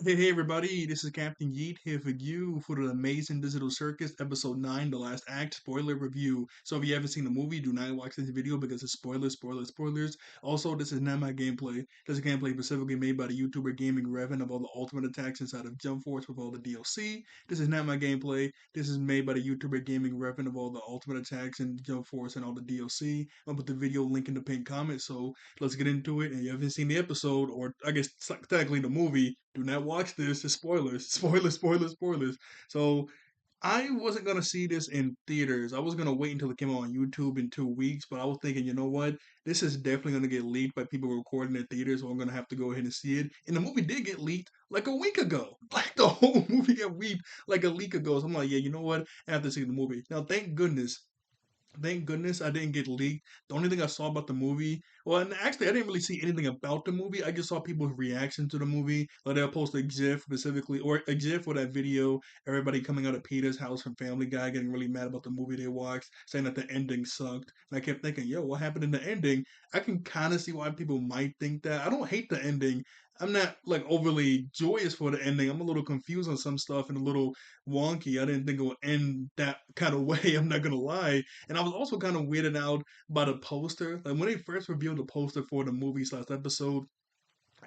Hey everybody, this is Captain Yeet here for you for the Amazing Digital Circus episode 9, the last act spoiler review. So if you haven't seen the movie, do not watch this video because it's spoilers. Also, this is not my gameplay. This is gameplay specifically made by the YouTuber Gaming Revan of all the ultimate attacks inside of Jump Force with all the DLC. This is not my gameplay. This is made by the YouTuber Gaming Revan of all the ultimate attacks in Jump Force and all the DLC. I'll put the video link in the pinned comment, so let's get into it. And if you haven't seen the episode, or I guess technically the movie, do not watch this. It's spoilers. Spoilers. So I wasn't gonna see this in theaters. I was gonna wait until it came out on YouTube in 2 weeks, but I was thinking, you know what? This is definitely gonna get leaked by people recording in theaters, so I'm gonna have to go ahead and see it. And the movie did get leaked like a week ago. Like the whole movie got leaked like a week ago. So I'm like, yeah, you know what? I have to see the movie. Now, thank goodness I didn't get leaked. The only thing I saw about the movie, well, and actually I didn't really see anything about the movie. I just saw people's reaction to the movie. Like they'll post a GIF specifically, or a GIF with that video, everybody coming out of Peter's house from Family Guy getting really mad about the movie they watched, saying that the ending sucked. And I kept thinking, yo, what happened in the ending? I can kind of see why people might think that. I don't hate the ending. I'm not like overly joyous for the ending. I'm a little confused on some stuff and a little wonky. I didn't think it would end that kind of way. I'm not gonna lie. And I was also kind of weirded out by the poster. Like when they first revealed the poster for the movie slash episode,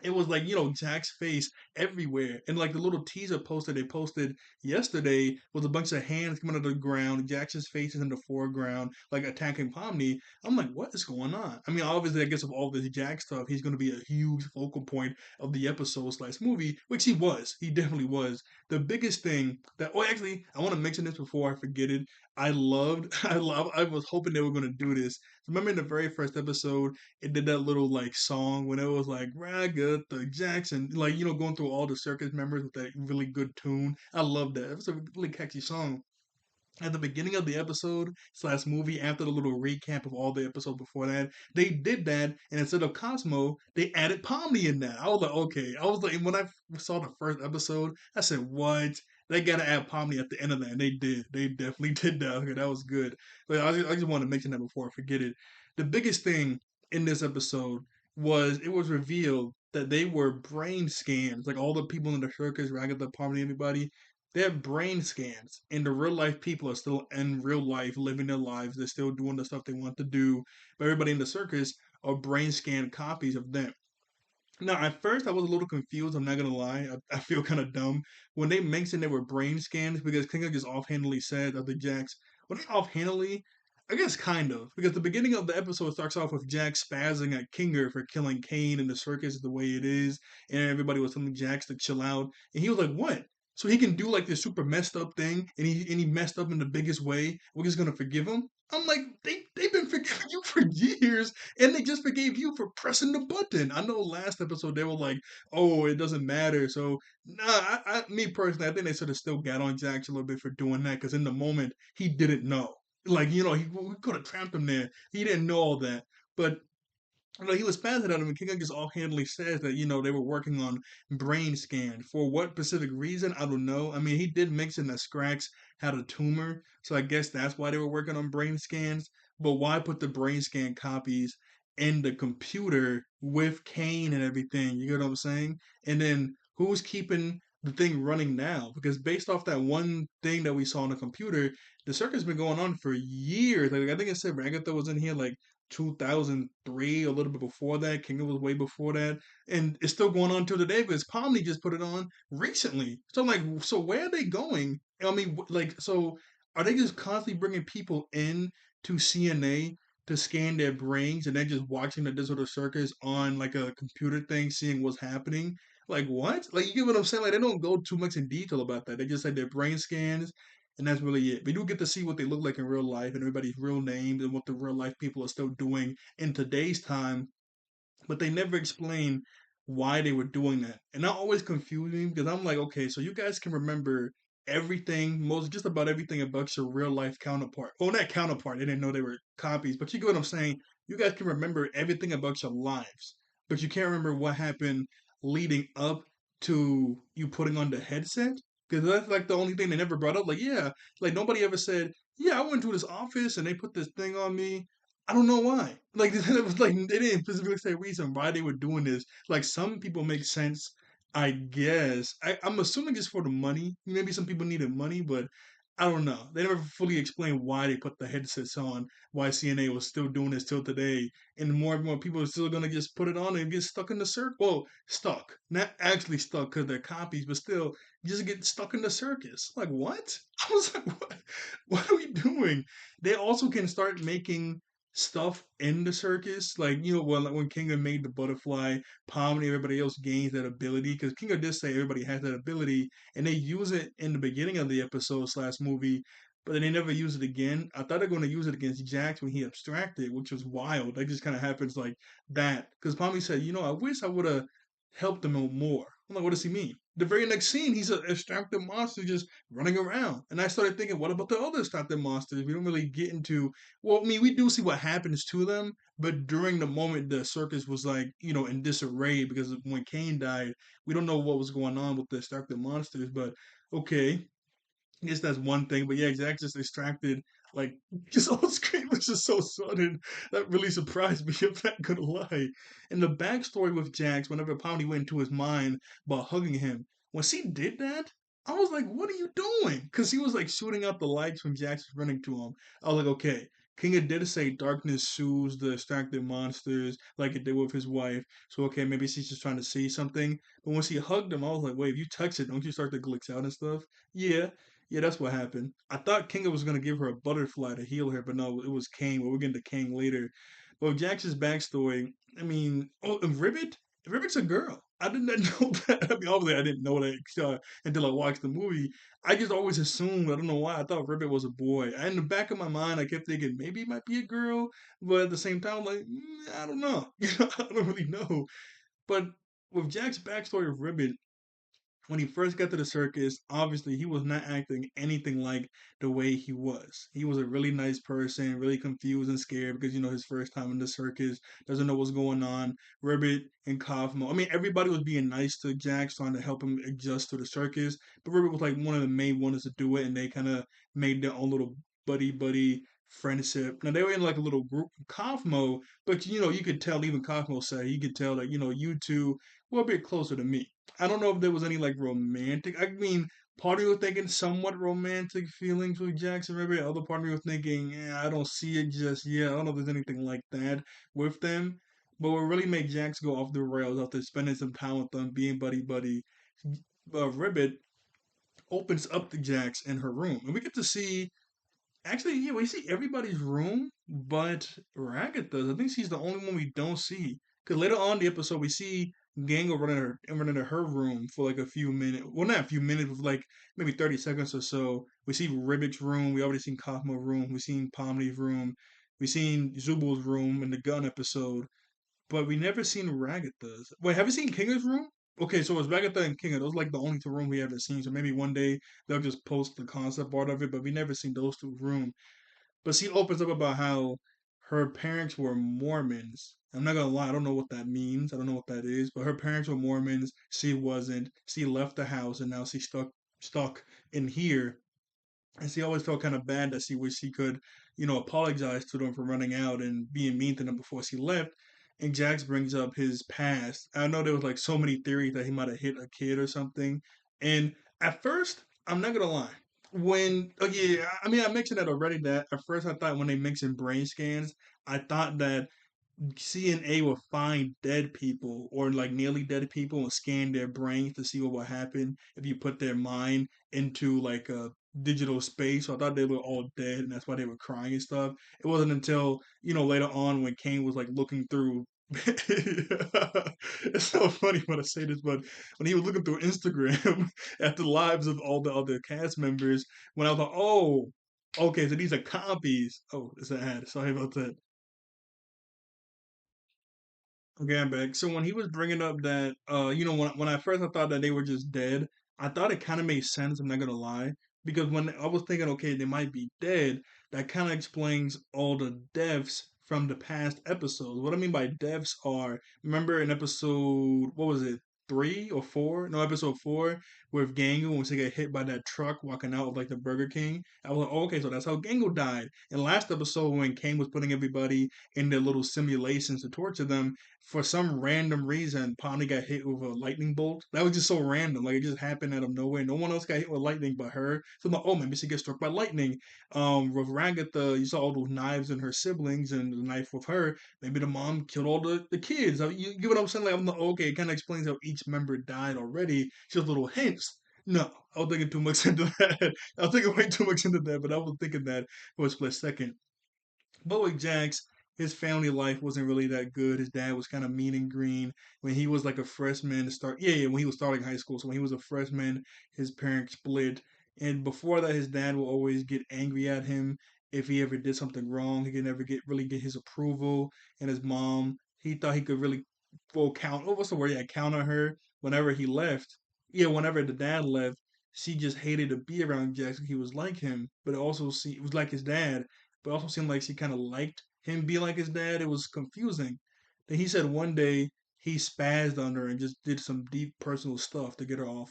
it was like Jack's face everywhere, and like the little teaser poster they posted yesterday was a bunch of hands coming out of the ground. Jackson's face is in the foreground, like attacking Pomni. I'm like, what is going on? I mean, obviously, I guess of all this Jack stuff, he's going to be a huge focal point of the episode slash movie, which he was. He definitely was. The biggest thing that, oh, actually, I want to mention this before I forget it. I was hoping they were going to do this. Remember in the very first episode, it did that little like song when it was like ragatha Jackson, like going through all the circus members with that really good tune. I love that. It was a really catchy song. At the beginning of the episode slash movie, after the little recap of all the episodes before that, they did that, and instead of Cosmo, they added Pomni in that. I was like, okay. I was like, when I saw the first episode, I said, what? They gotta add Pomni at the end of that, and they did. They definitely did that. Okay, that was good. But I just want to mention that before I forget it. The biggest thing in this episode was it was revealed that they were brain scans. Like all the people in the circus, Ragatha, Pomni, everybody, they have brain scans, and the real life people are still in real life living their lives. They're still doing the stuff they want to do. But everybody in the circus are brain scanned copies of them. Now, at first, I was a little confused. I'm not gonna lie. I feel kind of dumb when they mentioned they were brain scans because Kinga just offhandedly said that the Jacks. Well, not offhandedly. I guess kind of because the beginning of the episode starts off with Jack spazzing at Kinger for killing Kane in the circus the way it is, and everybody was telling Jax to chill out, and he was like, "What?" So he can do like this super messed up thing, and he messed up in the biggest way. We're just gonna forgive him. I'm like, they've been forgiving you for years, and they just forgave you for pressing the button. I know last episode they were like, "Oh, it doesn't matter." So, nah, me personally, I think they should have still got on Jax a little bit for doing that because in the moment he didn't know. Like he we could have trapped him there. He didn't know all that, but he was passing at him, and King just offhandedly says that they were working on brain scan for what specific reason. I don't know. I mean, he did mention that Scrax had a tumor, so I guess that's why they were working on brain scans. But why put the brain scan copies in the computer with Kane and everything? You get what I'm saying? And then who's keeping the thing running now? Because based off that one thing that we saw on the computer, the circuit's been going on for years. Like I think I said, Agatha was in here like 2003, a little bit before that. Kinga was way before that, and it's still going on till today because Pomni just put it on recently. So I'm like, so where are they going? I mean, like, so are they just constantly bringing people in to CNA to scan their brains and then just watching the digital circus on like a computer thing, seeing what's happening? Like what? Like you get what I'm saying? Like they don't go too much in detail about that. They just say their brain scans and that's really it. We do get to see what they look like in real life and everybody's real names and what the real life people are still doing in today's time, but they never explain why they were doing that. And that always confused me because I'm like, okay, so you guys can remember everything, most just about everything about your real life counterpart. Well, not counterpart, they didn't know they were copies, but you get what I'm saying? You guys can remember everything about your lives, but you can't remember what happened leading up to you putting on the headset. Because that's like the only thing they never brought up. Like, yeah, like nobody ever said, yeah, I went to this office and they put this thing on me. I don't know why. Like it was like they didn't specifically say reason why they were doing this. Like some people make sense I guess. I'm assuming it's for the money. Maybe some people needed money, but I don't know. They never fully explained why they put the headsets on, why CNA was still doing this till today. And more and more people are still going to just put it on and get stuck in the circle. Well, stuck. Not actually stuck because they're copies, but still just get stuck in the circus. Like, what? I was like, what? What are we doing? They also can start making stuff in the circus. Like, well, like when Kinga made the butterfly Palm and everybody else gains that ability because Kingo did say everybody has that ability, and they use it in the beginning of the episode slash movie, but then they never use it again. I thought they're going to use it against Jax when he abstracted, which was wild. That just kind of happens like that because Palmy said, I wish I would have helped him out more. I'm like, what does he mean? The very next scene, he's an abstracted monster just running around. And I started thinking, what about the other abstracted monsters? We don't really get into, well, I mean, we do see what happens to them, but during the moment, the circus was like, in disarray because when Kane died, we don't know what was going on with the extracted monsters. But okay, I guess that's one thing. But yeah, Jack just extracted like just on screen, which is so sudden. That really surprised me. I'm not gonna lie. And the backstory with Jax, whenever Poundy went into his mind by hugging him, when she did that, I was like, "What are you doing?" Because he was like shooting out the lights when Jax was running to him. I was like, "Okay." Kinga did say darkness soothes the extracted monsters like it did with his wife. So okay, maybe she's just trying to see something. But when she hugged him, I was like, wait, if you touch it, don't you start to glitch out and stuff? Yeah, yeah, that's what happened. I thought Kinga was gonna give her a butterfly to heal her, but no, it was Kang. But we're getting to Kang later. But with Jax's backstory, I mean, oh, and Ribbit's a girl. I did not know that. I mean, obviously, I didn't know that until I watched the movie. I just always assumed. I don't know why. I thought Ribbit was a boy. In the back of my mind, I kept thinking maybe it might be a girl, but at the same time, like I don't know. I don't really know. But with Jack's backstory of Ribbit, when he first got to the circus, obviously he was not acting anything like the way he was. He was a really nice person, really confused and scared because his first time in the circus, doesn't know what's going on. Ribbit and Cosmo. I mean, everybody was being nice to Jax, trying to help him adjust to the circus. But Ribbit was like one of the main ones to do it, and they kind of made their own little buddy friendship. Now they were in like a little group, Cosmo, but you could tell even Cosmo said he could tell that you two were a bit closer to me. I don't know if there was any like romantic. I mean, part of me was thinking somewhat romantic feelings with Jackson River. Other part of me was thinking, I don't see it just yet. I don't know if there's anything like that with them. But what really made Jax go off the rails after spending some time with them, being buddy buddy, Ribbit opens up to Jax in her room, and we get to see. Actually, yeah, we see everybody's room, but Ragatha's. I think she's the only one we don't see. Because later on in the episode, we see Gango running to her room for like a few minutes. Well, not a few minutes, but like maybe 30 seconds or so. We see Ribbit's room. We already seen Cosmo's room. We seen Pomni's room. We seen Zubal's room in the gun episode. But we never seen Ragatha's. Wait, have you seen Kinga's room? Okay, so it's Ragatha and Kinga. Those like the only two rooms we haven't seen. So maybe one day they'll just post the concept art of it, but we never seen those two rooms. But she opens up about how her parents were Mormons. I'm not gonna lie, I don't know what that means. I don't know what that is. But her parents were Mormons. She wasn't. She left the house and now she's stuck in here. And she always felt kind of bad that she wished she could, apologize to them for running out and being mean to them before she left. And Jax brings up his past. I know there was like so many theories that he might have hit a kid or something. And at first, I'm not gonna lie. When yeah, I mean I mentioned that already. That at first I thought when they mentioned brain scans, I thought that CNA will find dead people or like nearly dead people and scan their brains to see what will happen if you put their mind into like a digital space. So I thought they were all dead and that's why they were crying and stuff. It wasn't until, later on when Kane was like looking through it's so funny when I say this, but when he was looking through Instagram at the lives of all the other cast members, when I was like, oh, okay, so these are copies. Oh, it's an ad. Sorry about that. Okay, I'm back. So when he was bringing up that, when I first I thought that they were just dead, I thought it kind of made sense. I'm not gonna lie, because when I was thinking, okay, they might be dead, that kind of explains all the deaths from the past episodes. What I mean by deaths are, remember in episode, what was it, 3 or 4? No, episode 4, with Gangu when she get hit by that truck walking out of like the Burger King. I was like, oh, okay, so that's how Gangu died. And last episode when Kane was putting everybody in their little simulations to torture them for some random reason, Pomni got hit with a lightning bolt. That was just so random. Like it just happened out of nowhere. No one else got hit with lightning but her. So I'm like, oh, maybe she gets struck by lightning. With Ragatha, you saw all those knives in her siblings and the knife with her. Maybe the mom killed all the kids. You get what I'm saying? Like, I'm like, okay, it kind of explains how each member died already. Just little hints. No, I was thinking too much into that. I was thinking way too much into that, but I was thinking that for a split second. But with Jax, his family life wasn't really that good. His dad was kind of mean and green. When he was like a freshman to start, yeah, when he was starting high school. So when he was a freshman, his parents split. And before that, his dad will always get angry at him if he ever did something wrong. He could never get his approval. And his mom, he thought he could really well count. Oh, what's the word? Yeah, count on her. Whenever he left, yeah, whenever the dad left, she just hated to be around Jax. He was like him, but also see, it was like his dad, but also seemed like she kind of liked him being like his dad. It was confusing. Then he said one day he spazzed on her and just did some deep personal stuff to get her off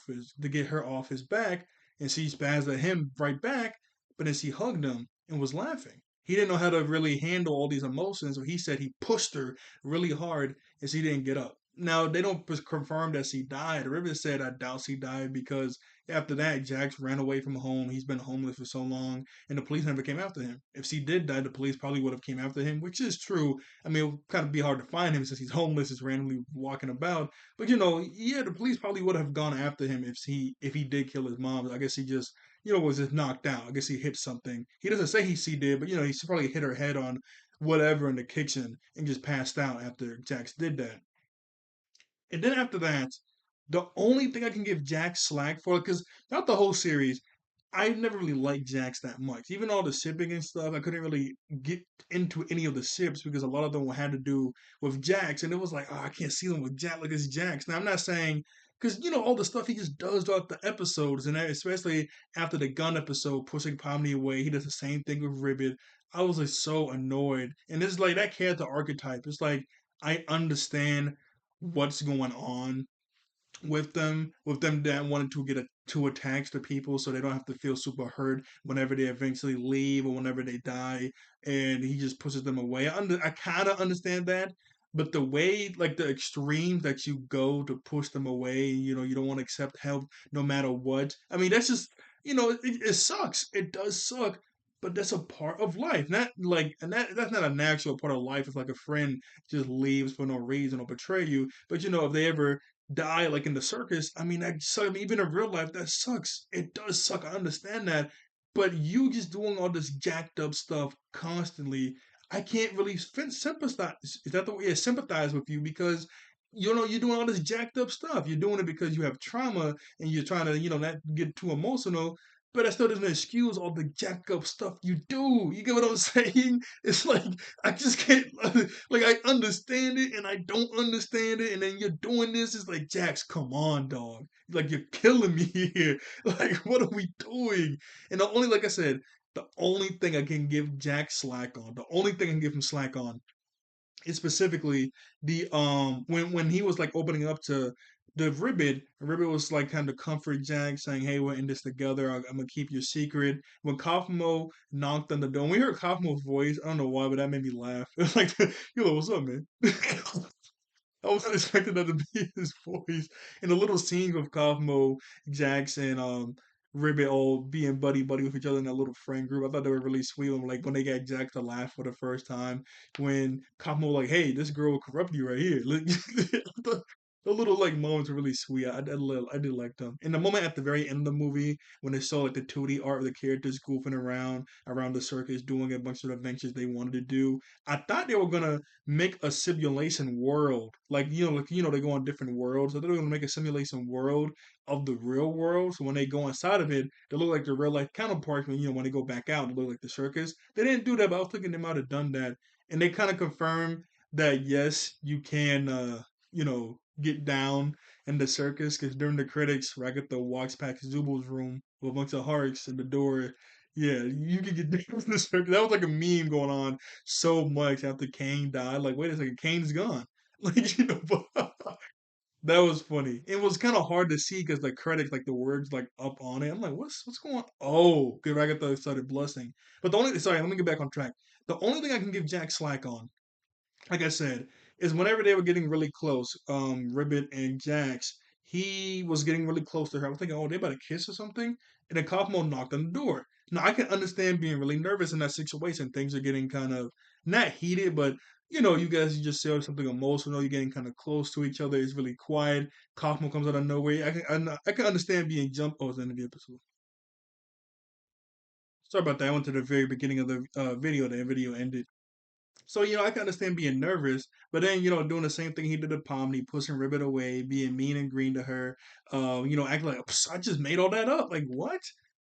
his back, and she spazzed at him right back. But then she hugged him and was laughing. He didn't know how to really handle all these emotions, so he said he pushed her really hard and she didn't get up. Now they don't confirm that she died. River said I doubt she died because after that Jax ran away from home. He's been homeless for so long, and the police never came after him. If she did die, the police probably would have came after him, which is true. I mean, it would kind of be hard to find him since he's homeless, is randomly walking about. But yeah, the police probably would have gone after him if he did kill his mom. I guess he just was just knocked out. I guess he hit something. He doesn't say she did, but he probably hit her head on whatever in the kitchen and just passed out after Jax did that. And then after that, the only thing I can give Jax slack for, because throughout the whole series, I never really liked Jax that much. Even all the shipping and stuff, I couldn't really get into any of the ships because a lot of them had to do with Jax, and it was like, oh, I can't see them with Jax like it's Jax. Now I'm not saying because all the stuff he just does throughout the episodes, and especially after the gun episode, pushing Pomni away, he does the same thing with Ribbit. I was like so annoyed, and it's like that character archetype. It's like I understand what's going on with them that wanting to get to attach to people so they don't have to feel super hurt whenever they eventually leave or whenever they die, and he just pushes them away. I kind of understand that, but the way, like the extremes that you go to push them away, you don't want to accept help no matter what. I mean, that's just it sucks. It does suck. But that's a part of life, not like, and that's not a natural part of life. If like a friend just leaves for no reason or betray you, but if they ever die like in the circus, I mean that sucks. I mean, even in real life, that sucks. It does suck. I understand that. But you just doing all this jacked up stuff constantly, I can't really sympathize. Is that the way? Yeah, sympathize with you because you're doing all this jacked up stuff. You're doing it because you have trauma and you're trying to not get too emotional. But that still doesn't excuse all the jack up stuff you do. You get what I'm saying? It's like I just can't like I understand it and I don't understand it, and then you're doing this. It's like Jax, come on, dog. Like you're killing me here. Like what are we doing? And the only like I said, the only thing I can give Jax slack on, the only thing I can give him slack on is specifically the when he was like opening up to the Ribbit was like kind of comfort Jack, saying, "Hey, we're in this together. I'm gonna keep your secret." When Kaufmo knocked on the door, when we heard Kaufmo's voice, I don't know why, but that made me laugh. It was like, "Yo, what's up, man?" I wasn't expecting that to be his voice. And the little scenes with Kaufmo, Jax, and Ribbit all being buddy buddy with each other in that little friend group. I thought they were really sweet. Like when they got Jack to laugh for the first time, when Kaufmo like, "Hey, this girl will corrupt you right here." Like, the little like moments are really sweet. I did like them. And the moment at the very end of the movie when they saw like the 2D art of the characters goofing around the circus, doing a bunch of adventures they wanted to do, I thought they were gonna make a simulation world. Like they go on different worlds. So they're gonna make a simulation world of the real world. So when they go inside of it, they look like the real life counterparts. When they go back out, they look like the circus. They didn't do that, but I was thinking they might have done that. And they kind of confirmed that yes, you can get down in the circus because during the credits, Ragatha walks past Zubo's room with a bunch of hearts in the door. Yeah, you can get down in the circus. That was like a meme going on so much after Kane died. Like, wait a second, Kane's gone. Like, but that was funny. It was kind of hard to see because the credits, like the words, like up on it. I'm like, what's going on? Oh, because Ragatha started blushing. But the only sorry, let me get back on track. The only thing I can give Jack slack on, like I said, is whenever they were getting really close, Ribbit and Jax, he was getting really close to her. I was thinking, oh, they about to kiss or something. And then Kaufmo knocked on the door. Now I can understand being really nervous in that situation. Things are getting kind of not heated, but you guys just said something emotional. You're getting kind of close to each other. It's really quiet. Kaufmo comes out of nowhere. I can understand being jumped. Oh, it's the end of the episode. Sorry about that. I went to the very beginning of the video. The video ended. So, I can understand being nervous, but then, doing the same thing he did to Pomni, pushing Ribbit away, being mean and green to her, acting like, "Psst, I just made all that up. Like, what?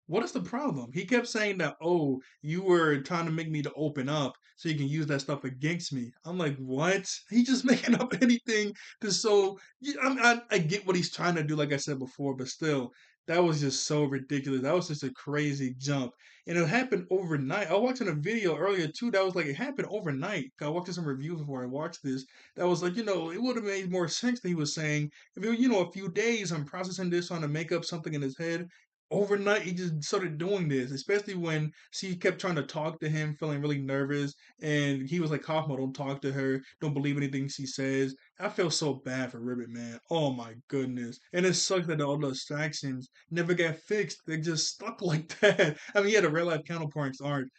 What is the problem? He kept saying that, oh, you were trying to make me to open up so you can use that stuff against me. I'm like, what? He just making up anything to so, I get what he's trying to do, like I said before, but still, that was just so ridiculous. That was just a crazy jump. And it happened overnight. I was watching a video earlier too that was like it happened overnight. I watched some reviews before I watched this. That was like, it would have made more sense that he was saying if it, a few days I'm processing this trying to make up something in his head. Overnight he just started doing this, especially when she kept trying to talk to him, feeling really nervous, and he was like, Kaufmo, don't talk to her, don't believe anything she says. I feel so bad for Ribbit, man. Oh my goodness. And it sucks that all the distractions never got fixed. They just stuck like that. I mean, yeah, the real life counterparts aren't,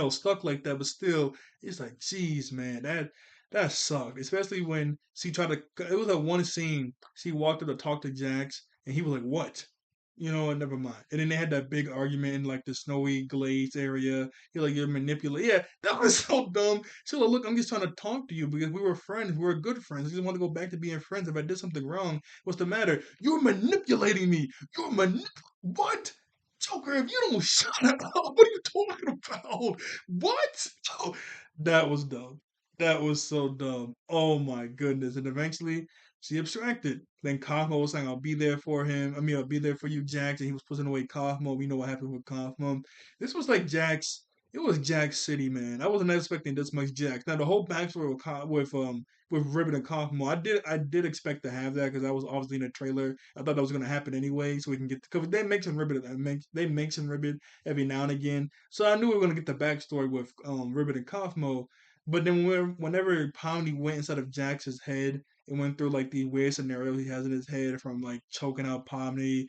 stuck like that, but still, it's like, geez, man, that sucked. Especially when she tried to. It was that one scene. She walked up to talk to Jax, and he was like, "What?" And never mind. And then they had that big argument in like the snowy glades area. You're like, you're manipulating. Yeah, that was so dumb. So like, look, I'm just trying to talk to you because we were friends. We were good friends. I just want to go back to being friends. If I did something wrong, what's the matter? You're manipulating me. What? Joker, if you don't shut up, what are you talking about? What? Oh, that was dumb. That was so dumb. Oh my goodness. And eventually she abstracted. Then Cosmo was saying, I'll be there for him. I mean, I'll be there for you, Jax. And he was pushing away Cosmo. We know what happened with Cosmo. This was like Jax. It was Jax City, man. I wasn't expecting this much Jax. Now the whole backstory with Ribbon and Cosmo, I did expect to have that because that was obviously in the trailer. I thought that was going to happen anyway, so we can get because they mention Ribbon, they mention Ribbon every now and again. So I knew we were going to get the backstory with Ribbon and Cosmo. But then whenever Poundy went inside of Jax's head and went through like the weird scenarios he has in his head from like choking out Pomni,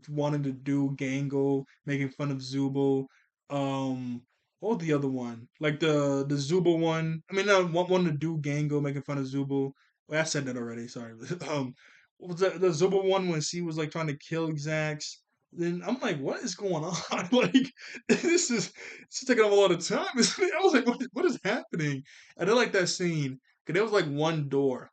wanting to do Gangle, making fun of Zubo. What was the other one? Like the Zubo one. I mean, not wanting to do Gangle, making fun of Zubo. Well, I said that already. Sorry. What was the Zubo one when she was like trying to kill Zax? Then I'm like, what is going on? Like, this is taking up a lot of time. I was like, what is happening? I did like that scene because there was like one door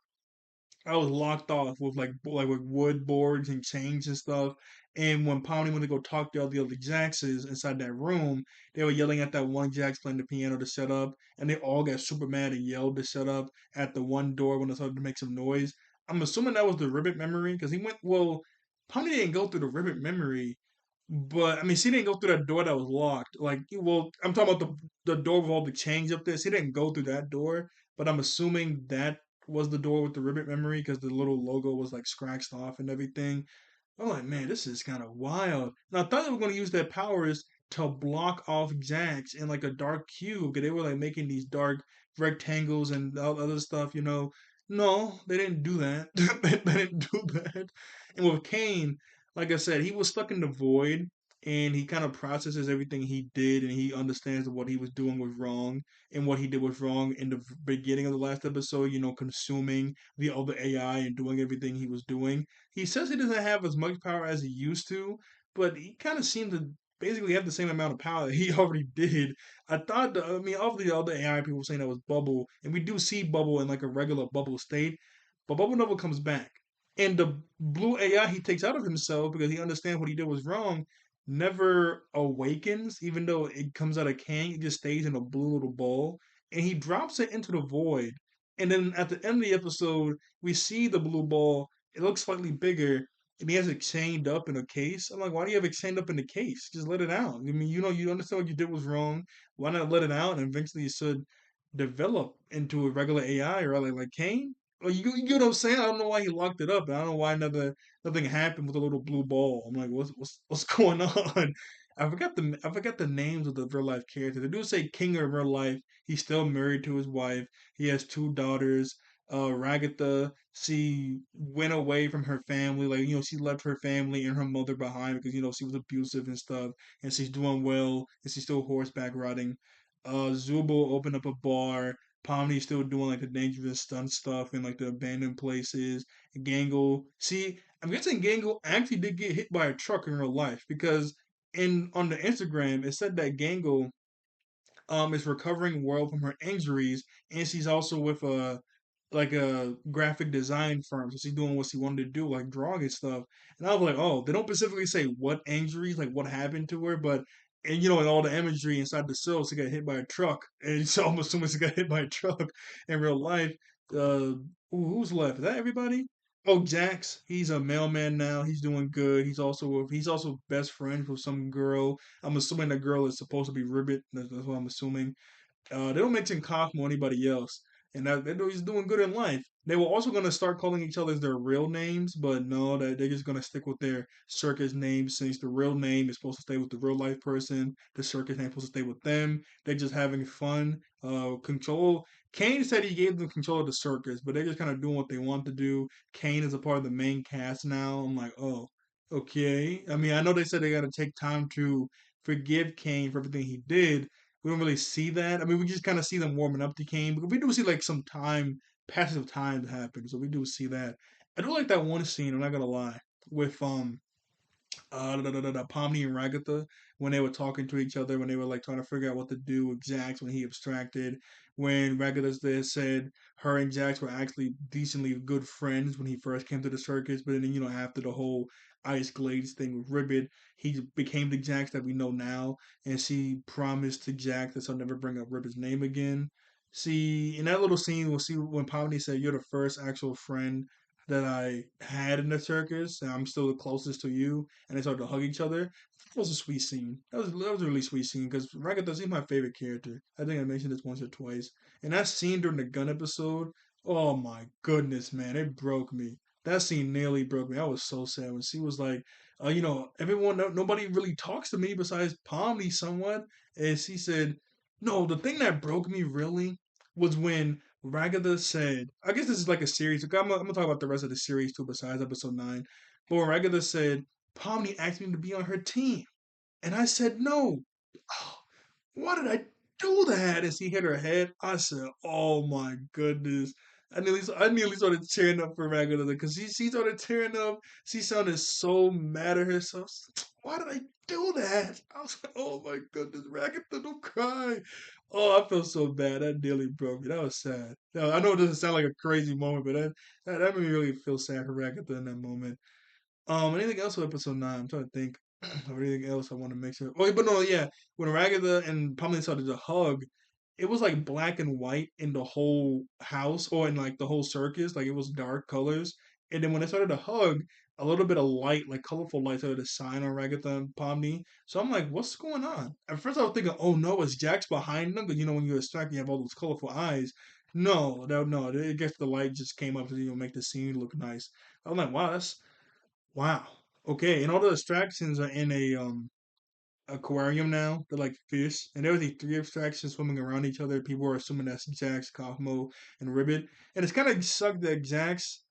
I was locked off with like with wood boards and chains and stuff. And when Powney went to go talk to all the other Jaxes inside that room, they were yelling at that one Jax playing the piano to shut up, and they all got super mad and yelled to shut up at the one door when it started to make some noise. I'm assuming that was the Ribbit memory because he went. Well, Powney didn't go through the Ribbit memory, but I mean, she didn't go through that door that was locked. Like, well, I'm talking about the door with all the chains up there. She didn't go through that door, but I'm assuming that was the door with the ribbon memory because the little logo was like scratched off and everything. I'm like, man, this is kind of wild. And I thought they were going to use their powers to block off Jax in like a dark cube because they were like making these dark rectangles and all other stuff. No, they didn't do that. They didn't do that. And with Kane, like I said, he was stuck in the void and he kind of processes everything he did and he understands that what he was doing was wrong and what he did was wrong in the beginning of the last episode, consuming the other AI and doing everything he was doing. He says he doesn't have as much power as he used to, but he kind of seemed to basically have the same amount of power that he already did. I mean, obviously the other AI people were saying that was Bubble, and we do see Bubble in like a regular Bubble state, but Bubble never comes back. And the blue AI he takes out of himself because he understands what he did was wrong never awakens, even though it comes out of Kang, it just stays in a blue little ball. And he drops it into the void. And then at the end of the episode, we see the blue ball. It looks slightly bigger, and he has it chained up in a case. I'm like, why do you have it chained up in the case? Just let it out. I mean, you understand what you did was wrong. Why not let it out? And eventually it should develop into a regular AI or like Kane. Well, you get what I'm saying? I don't know why he locked it up. I don't know why nothing happened with a little blue ball. I'm like, what's going on? I forgot the names of the real life characters. They do say King in real life. He's still married to his wife. He has two daughters. Ragatha, she went away from her family. Like, she left her family and her mother behind because, she was abusive and stuff. And she's doing well and she's still horseback riding. Zubo opened up a bar. Pomni's still doing like the dangerous stunt stuff in like the abandoned places. Gangle. See, I'm guessing Gangle actually did get hit by a truck in real life because in on the Instagram it said that Gangle is recovering well from her injuries, and she's also with a graphic design firm, so she's doing what she wanted to do, like drawing and stuff. And I was like, oh, they don't specifically say what injuries, like what happened to her, but and in all the imagery inside the cell, she got hit by a truck, and so I'm assuming she got hit by a truck in real life. Who's left? Is that everybody? Oh, Jax, he's a mailman now. He's doing good. He's also best friends with some girl. I'm assuming the girl is supposed to be Ribbit. That's what I'm assuming. They don't mention Kaufman or anybody else, and that he's doing good in life. They were also going to start calling each other their real names, but no, that they're just going to stick with their circus names since the real name is supposed to stay with the real life person. The circus name is supposed to stay with them. They're just having fun. Control. Kane said he gave them control of the circus, but they're just kind of doing what they want to do. Kane is a part of the main cast now. I'm like, oh, okay. I mean, I know they said they got to take time to forgive Kane for everything he did. We don't really see that. I mean, we just kind of see them warming up to Kane, but we do see like some passage of time happen. So we do see that. I do like that one scene. I'm not gonna lie, with Pomni and Ragatha when they were talking to each other, when they were like trying to figure out what to do with Jax when he abstracted. When Ragatha there said her and Jax were actually decently good friends when he first came to the circus, but then after the whole Ice Glades thing with Ribbit, he became the Jax that we know now, and she promised to Jax that she'll never bring up Ribbit's name again. See, in that little scene, we'll see when Pomni said, "You're the first actual friend that I had in the circus, and I'm still the closest to you," and they started to hug each other. That was a sweet scene. That was a really sweet scene because Ragatha is my favorite character. I think I mentioned this once or twice. And that scene during the gun episode, oh my goodness, man, it broke me. That scene nearly broke me. I was so sad when she was like, everyone, nobody really talks to me besides Pomni somewhat. And she said, no, the thing that broke me really was when Ragatha said, I guess this is like a series. I'm gonna talk about the rest of the series too, besides episode 9. But when Ragatha said, Pomni asked me to be on her team. And I said, no. Oh, why did I do that? As she hit her head, I said, oh my goodness. I nearly started tearing up for Ragatha because she started tearing up. She sounded so mad at herself. Why did I do that? I was like, oh my goodness, Ragatha, don't cry. Oh, I felt so bad. That nearly broke me. That was sad. Now, I know it doesn't sound like a crazy moment, but that made me really feel sad for Ragatha in that moment. Anything else with episode 9? I'm trying to think of anything else I want to make sure. Oh, but no, yeah. When Ragatha and Pomni started to hug, it was like black and white in the whole house or in like the whole circus. Like it was dark colors. And then when they started to hug, a little bit of light, like colorful light, started to shine on Ragatha and Pomni. So I'm like, what's going on? At first I was thinking, oh no, it's Jax behind them because when you're distracted, you have all those colorful eyes. No, no, no. I guess the light just came up to make the scene look nice. I'm like, wow, that's wow. Okay, and all the abstractions are in a aquarium now. They're like fish, and there was these three abstractions swimming around each other. People are assuming that's Jax, Kaufmo, and Ribbit. And it's kind of sucked that Jax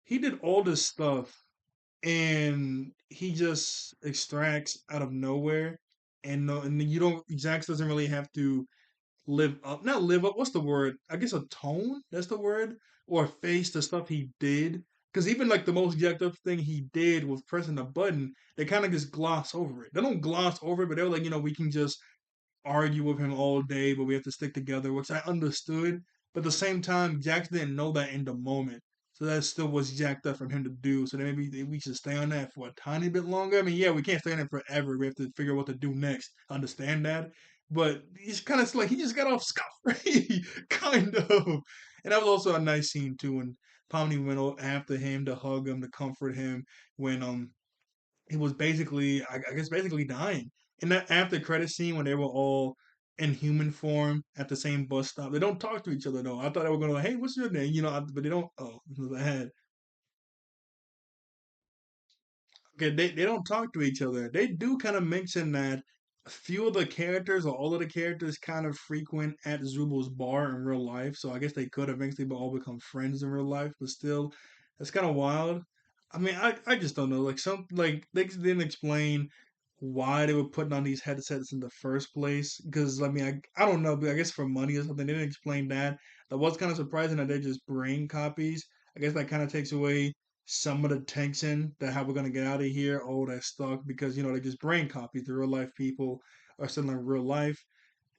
he did all this stuff, and he just extracts out of nowhere. And no, and you don't. Jax doesn't really have to live up, not live up, what's the word, I guess atone, that's the word, or face the stuff he did, because even like the most jacked up thing he did was pressing a button. They kind of just gloss over it. They don't gloss over it, but they're like, we can just argue with him all day, but we have to stick together, which I understood. But at the same time, Jax didn't know that in the moment. So that still was jacked up for him to do. So then maybe we should stay on that for a tiny bit longer. I mean, yeah, we can't stay on it forever. We have to figure out what to do next. Understand that. But he's kind of like he just got off scot free, kind of. And that was also a nice scene too when Pomni went after him to hug him, to comfort him when he was basically, I guess, basically dying. In that after credit scene when they were all in human form at the same bus stop, they don't talk to each other though. I thought they were gonna like, hey, what's your name? But they don't. Oh, I had okay. They don't talk to each other. They do kind of mention that a few of the characters or all of the characters kind of frequent at Zubo's bar in real life, so I guess they could eventually all become friends in real life. But still, that's kind of wild. I mean, I just don't know. Like some like they just didn't explain why they were putting on these headsets in the first place. Because I mean, I don't know, but I guess for money or something, they didn't explain that. That was kind of surprising that they're just brain copies. I guess that kind of takes away some of the tension that how we're gonna get out of here. Oh, that's stuck because they just brain copies. The real life people are still in real life.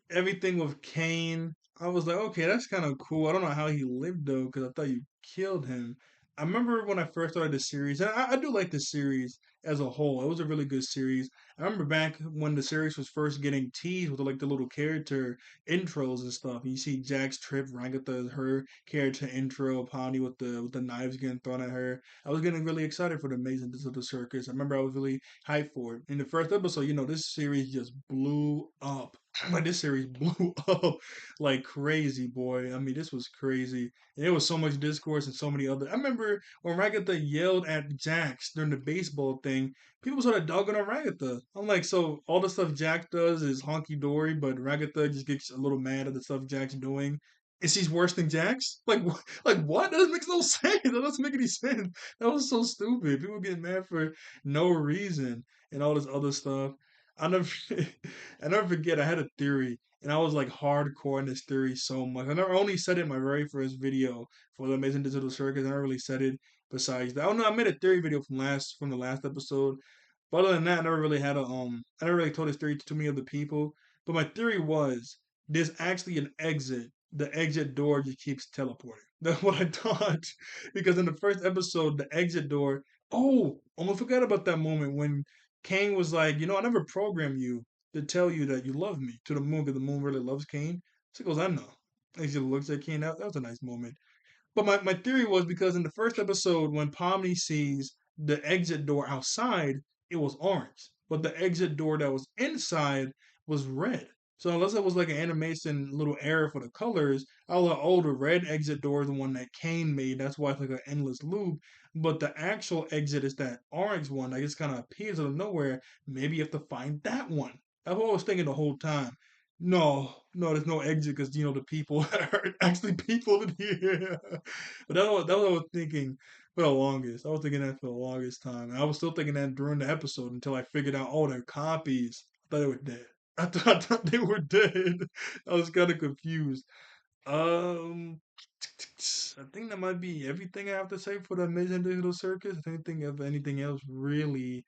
Everything with Kane, I was like, okay, that's kind of cool. I don't know how he lived though, because I thought you killed him. I remember when I first started the series, and I do like the series as a whole. It was a really good series. I remember back when the series was first getting teased with like the little character intros and stuff. You see Jack's trip, Ragatha, her character intro, Poundy with the knives getting thrown at her. I was getting really excited for the Amazing of the Circus. I remember I was really hyped for it. In the first episode, this series just blew up. Like this series blew up like crazy, boy. I mean, this was crazy. And there was so much discourse and so many other. I remember when Ragatha yelled at Jax during the baseball thing, people started dogging on Ragatha. I'm like, so all the stuff Jack does is honky dory, but Ragatha just gets a little mad at the stuff Jack's doing. And she's worse than Jax? Like what? That makes no sense. That doesn't make any sense. That was so stupid. People get mad for no reason and all this other stuff. I never, I never forget. I had a theory, and I was like hardcore in this theory so much. I never only said it in my very first video for the Amazing Digital Circus. I never really said it besides that. Oh no, I made a theory video from the last episode. But other than that, I never really told this theory to too many other people. But my theory was there's actually an exit. The exit door just keeps teleporting. That's what I thought. Because in the first episode, the exit door. Oh, almost forgot about that moment when Kane was like, I never programmed you to tell you that you love me to the moon because the moon really loves Kane. So he goes, I know. And he just looks at Kane. That was a nice moment. But my theory was because in the first episode, when Pomni sees the exit door outside, it was orange. But the exit door that was inside was red. So unless it was like an animation little error for the colors, I was like, oh, the red exit door is the one that Kane made. That's why it's like an endless loop. But the actual exit is that orange one that just kind of appears out of nowhere. Maybe you have to find that one. That's what I was thinking the whole time. No, no, there's no exit because the people are actually people in here. But that was what I was thinking for the longest. I was thinking that for the longest time. And I was still thinking that during the episode until I figured out, oh, they're copies. I thought they were dead. I thought they were dead. I was kind of confused. Um, I think that might be everything I have to say for the Amazing Digital Circus. I don't think of anything else really.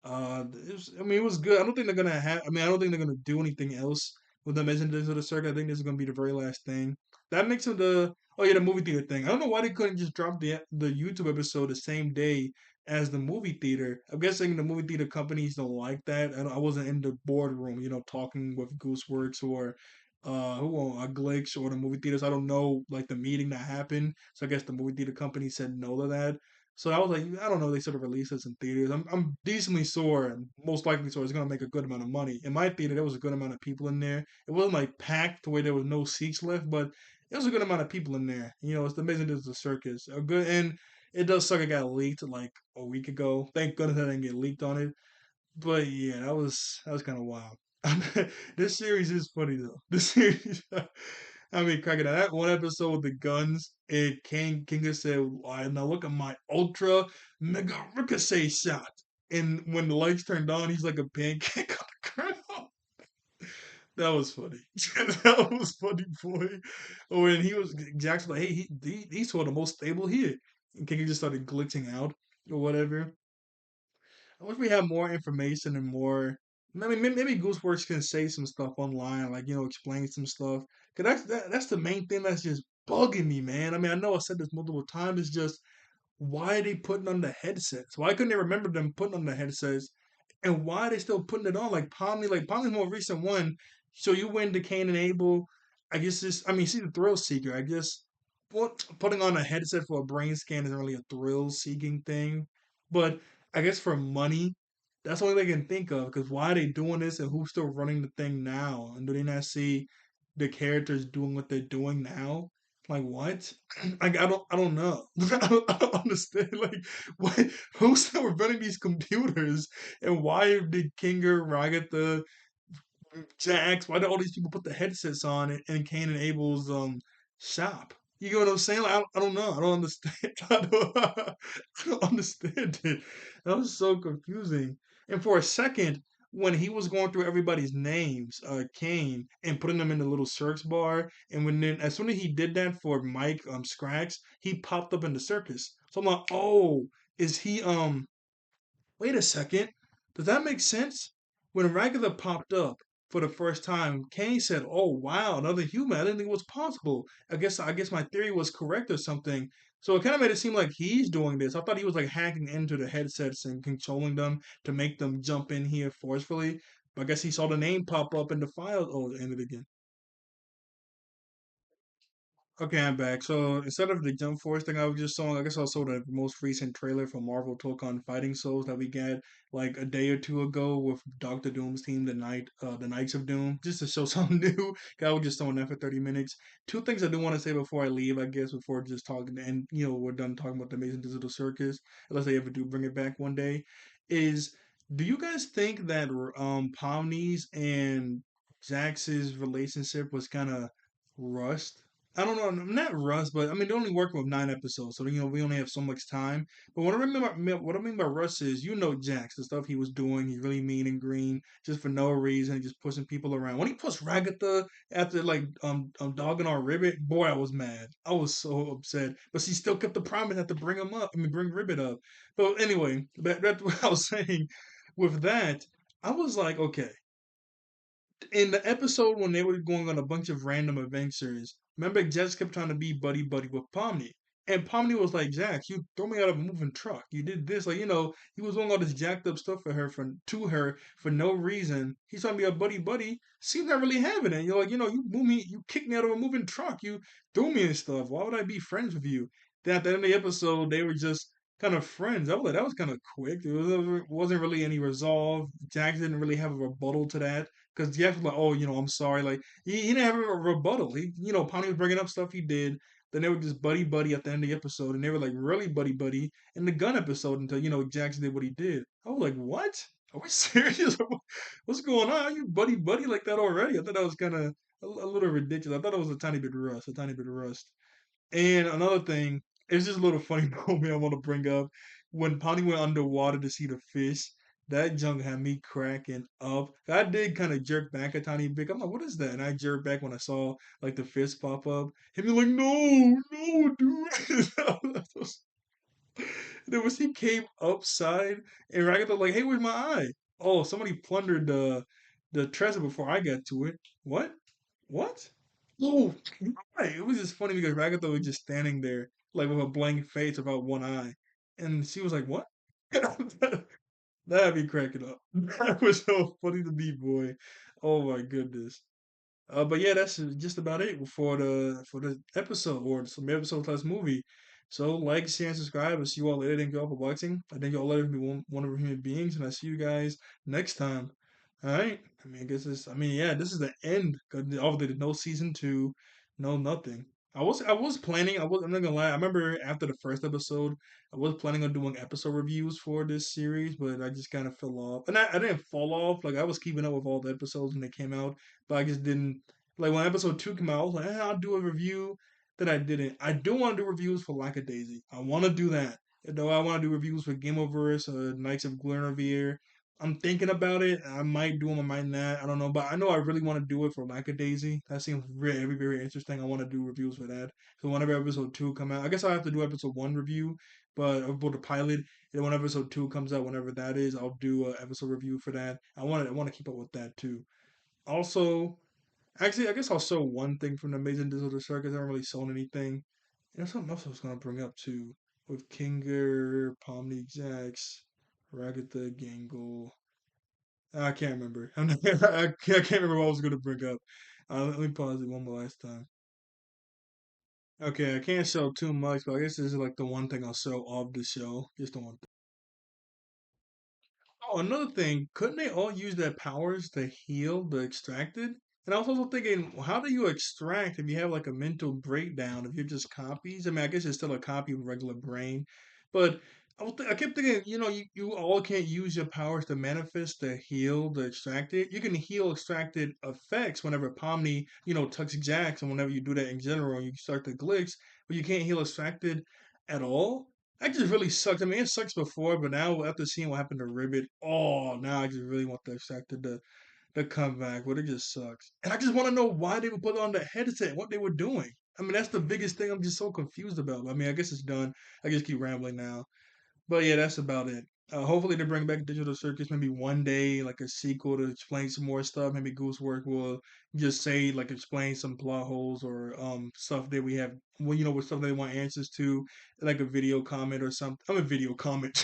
I mean, it was good. I don't think they're gonna have. I mean, I don't think they're gonna do anything else with the Messengers of the Circuit. I think this is gonna be the very last thing. That makes it the oh yeah, the movie theater thing. I don't know why they couldn't just drop the YouTube episode the same day as the movie theater. I'm guessing the movie theater companies don't like that. I wasn't in the boardroom, talking with Gooseworks or Glitch or the movie theaters. I don't know like the meeting that happened. So I guess the movie theater company said no to that. So I was like, I don't know. They sort of released this in theaters. I'm decently sure, and most likely sure it's gonna make a good amount of money. In my theater, there was a good amount of people in there. It wasn't like packed to where there was no seats left, but it was a good amount of people in there. It's amazing. There's a circus. A good and it does suck. It got leaked like a week ago. Thank goodness I didn't get leaked on it. But yeah, that was kind of wild. This series is funny though. This series, I mean, cracking that one episode with the guns. And Kinga said, "Now look at my ultra mega ricochet shot." And when the lights turned on, he's like a pancake on the ground. That was funny. That was funny, boy. When he was Jackson, like, hey, he's sort of the most stable here. And Kinga just started glitching out or whatever. I wish we had more information and more. I mean, maybe Gooseworks can say some stuff online, like explain some stuff. Cause that's the main thing that's just bugging me, man. I mean, I know I said this multiple times. It's just why are they putting on the headsets? Why couldn't they remember them putting on the headsets? And why are they still putting it on? Like Pomni, more recent one. So you win the Cain and Abel. I guess this. I mean, she's a thrill seeker. I guess putting on a headset for a brain scan isn't really a thrill seeking thing. But I guess for money, that's the only they can think of. Because why are they doing this and who's still running the thing now? And do they not see the characters doing what they're doing now? Like what? Like I don't know. I don't understand. Like what? Who's still running these computers? And why did Kinger, Ragatha, Jax, why do all these people put the headsets on in Cain and Abel's shop? You get what I'm saying? Like, I don't know. I don't understand. I don't understand it. That was so confusing. And for a second, when he was going through everybody's names, Kane, and putting them in the little search bar, and when then as soon as he did that for Mike Scrax, he popped up in the circus. So I'm like, oh, is he wait a second. Does that make sense? When Ragatha popped up for the first time, Kane said, "Oh wow, another human. I didn't think it was possible. I guess my theory was correct or something." So it kind of made it seem like he's doing this. I thought he was like hacking into the headsets and controlling them to make them jump in here forcefully. But I guess he saw the name pop up in the file. Oh, it ended again. Okay, I'm back. So instead of the Jump Force thing I was just showing, I guess I saw the most recent trailer for Marvel took on Fighting Souls that we got like a day or two ago with Doctor Doom's team, the Knights of Doom, just to show something new. I was just showing that for 30 minutes. Two things I do want to say before I leave, I guess, before just talking, and we're done talking about the Amazing Digital Circus, unless they ever do bring it back one day, is do you guys think that Pomni's and Jax's relationship was kind of rust? I don't know, not Russ, but I mean they're only working with 9 episodes, so we only have so much time. But what I mean by Russ is, Jax, the stuff he was doing, he's really mean and green, just for no reason, just pushing people around. When he pushed Ragatha after like dogging our Ribbit, boy, I was mad. I was so upset. But she still kept the promise not to bring him up. I mean, bring Ribbit up. But anyway, that's what I was saying. With that, I was like, okay, in the episode when they were going on a bunch of random adventures, remember Jess kept trying to be buddy buddy with Pomni. And Pomni was like, Jax, you throw me out of a moving truck. You did this. Like, he was doing all this jacked up stuff to her for no reason. He's trying to be a buddy buddy. She's not really having it. You're like, you moved me, you kicked me out of a moving truck. You threw me and stuff. Why would I be friends with you? Then at the end of the episode, they were just kind of friends. I was like, that was kind of quick. Wasn't really any resolve. Jax didn't really have a rebuttal to that. Because Jeff was like, oh, I'm sorry. Like, he didn't have a rebuttal. Pawnee was bringing up stuff he did. Then they were just buddy buddy at the end of the episode. And they were like really buddy buddy in the gun episode until, Jackson did what he did. I was like, what? Are we serious? What's going on? Are you buddy buddy like that already? I thought that was kind of a little ridiculous. I thought it was a tiny bit of rust. And another thing, it's just a little funny moment I want to bring up. When Polly went underwater to see the fish, that junk had me cracking up. I did kind of jerk back a tiny bit. I'm like, what is that? And I jerked back when I saw like the fish pop up. Hit me like, no, no, dude. Then when he came upside and Ragatha like, hey, where's my eye? Oh, somebody plundered the treasure before I got to it. What? What? Oh, right. It was just funny because Ragatha was just standing there, like with a blank face without one eye. And she was like, what? That'd be cracking up. That was so funny to me, boy. Oh my goodness. But yeah, that's just about it for the episode or some episode plus movie. So like, share, and subscribe. I'll see you all later. Thank you all for watching. I think you all let me one of human beings, and I see you guys next time. All right. I mean, I guess this. I mean, yeah, this is the end. 'Cause obviously, there's no season two, no nothing. I was planning. I'm not gonna lie. I remember after the first episode, I was planning on doing episode reviews for this series, but I just kind of fell off. And I didn't fall off. Like I was keeping up with all the episodes when they came out, but I just didn't. Like when episode two came out, I was like, I'll do a review. Then I didn't. I do want to do reviews for Lackadaisy. I want to do that. Though I want to do reviews for Gameoverse, Knights of Glenrevere. I'm thinking about it. I might do them, I might not. I don't know, but I know I really want to do it for Lackadaisy. That seems very, very interesting. I want to do reviews for that. So whenever episode two come out, I guess I have to do episode one review, but about the pilot. And when episode two comes out, whenever that is, I'll do an episode review for that. I want to keep up with that too. Also, actually, I guess I'll show one thing from the Amazing Digital Circus. I haven't really shown anything. There's something else I was gonna bring up too, with Kinger, Pomni Jax, Ragatha, Gangle. I can't remember. I can't remember what I was gonna bring up. Let me pause it one more last time. Okay, I can't show too much, but I guess this is like the one thing I'll show of the show. Just the one. Oh, another thing, couldn't they all use their powers to heal the extracted? And I was also thinking, well, how do you extract if you have like a mental breakdown, if you're just copies? I mean, I guess it's still a copy of a regular brain, but I kept thinking, you all can't use your powers to manifest, to heal, to extract it. You can heal extracted effects whenever Pomni, tucks jacks, and whenever you do that in general, you start the glitch, but you can't heal extracted at all. That just really sucks. I mean, it sucks before, but now after seeing what happened to Ribbit, oh, now I just really want the extracted to come back, but it just sucks. And I just want to know why they would put on the headset, what they were doing. I mean, that's the biggest thing I'm just so confused about. I mean, I guess it's done. I just keep rambling now. But yeah, that's about it. Hopefully they bring back Digital Circus maybe one day, like a sequel to explain some more stuff. Maybe Goosework will just say like explain some plot holes or stuff that we have, well, with stuff they want answers to, like a video comment or something. I'm a video comment,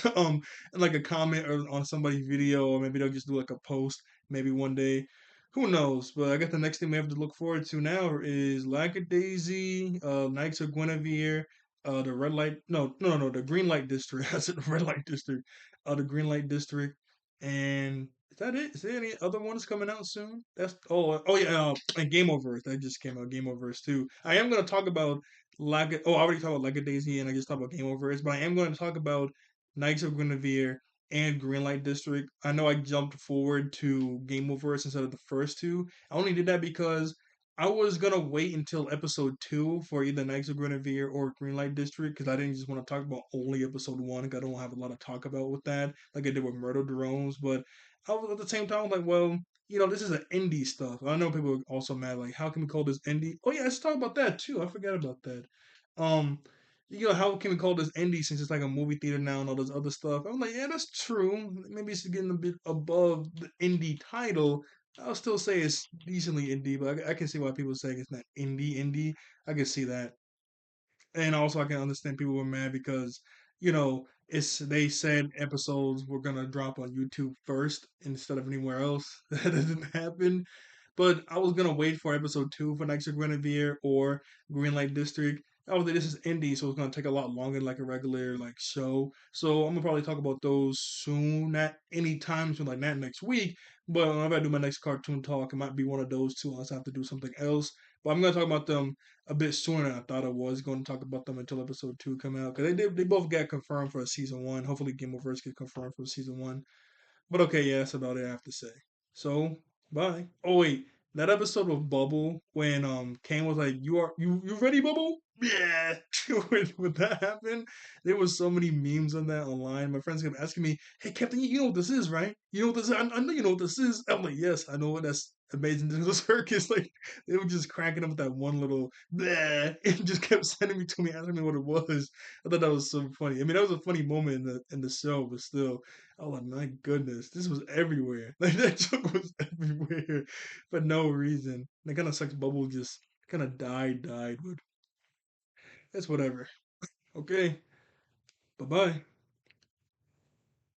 like a comment or on somebody's video, or maybe they'll just do like a post maybe one day. Who knows? But I guess the next thing we have to look forward to now is Lackadaisy, Knights of Guinevere, the red light, no, the green light district. I said the red light district, the green light district, and is that it? Is there any other ones coming out soon? That's oh yeah, and Game Over that just came out. Game Over too. I am gonna talk about I already talked about Daisy and I just talked about Game Over, but I am going to talk about Knights of Guinevere and Greenlight District. I know I jumped forward to Game Over instead of the first two. I only did that because I was gonna wait until episode two for either Knights of Guinevere or Greenlight District because I didn't just want to talk about only episode one. 'Cause I don't have a lot to talk about with that, like I did with Murder Drones. But I was at the same time I was like, well, this is an indie stuff. I know people are also mad, like, how can we call this indie? Oh yeah, let's talk about that too. I forgot about that. Um, how can we call this indie since it's like a movie theater now and all this other stuff? I'm like, yeah, that's true. Maybe it's getting a bit above the indie title. I'll still say it's decently indie, but I can see why people saying it's not indie. I can see that, and also I can understand people were mad because they said episodes were gonna drop on YouTube first instead of anywhere else. That didn't happen. But I was gonna wait for episode two for Knights of Guinevere or Greenlight District. Obviously, this is indie, so it's gonna take a lot longer than like a regular like show. So I'm gonna probably talk about those soon, not any time soon, like not next week. But if I do my next cartoon talk, it might be one of those two, unless I have to do something else. But I'm gonna talk about them a bit sooner than I thought I was going to talk about them until episode two come out because they both got confirmed for a season one. Hopefully, Game of Thrones get confirmed for season one. But okay, yeah, that's about it I have to say. So bye. Oh wait, that episode of Bubble when Kane was like, "You ready, Bubble?" Yeah. when that happened, there was so many memes on that online. My friends kept asking me, "Hey, Captain, you know what this is, right? You know what this is? I know you know what this is." I'm like, "Yes, I know what that's." Amazing Digital Circus, like they were just cracking up with that one little bleh, and just kept sending me to me, asking me what it was. I thought that was so funny. I mean, that was a funny moment in the show, but still, oh like, my goodness, this was everywhere. Like that joke was everywhere for no reason. That kind of sucks. Bubble just kind of died, but it's whatever. Okay, bye bye.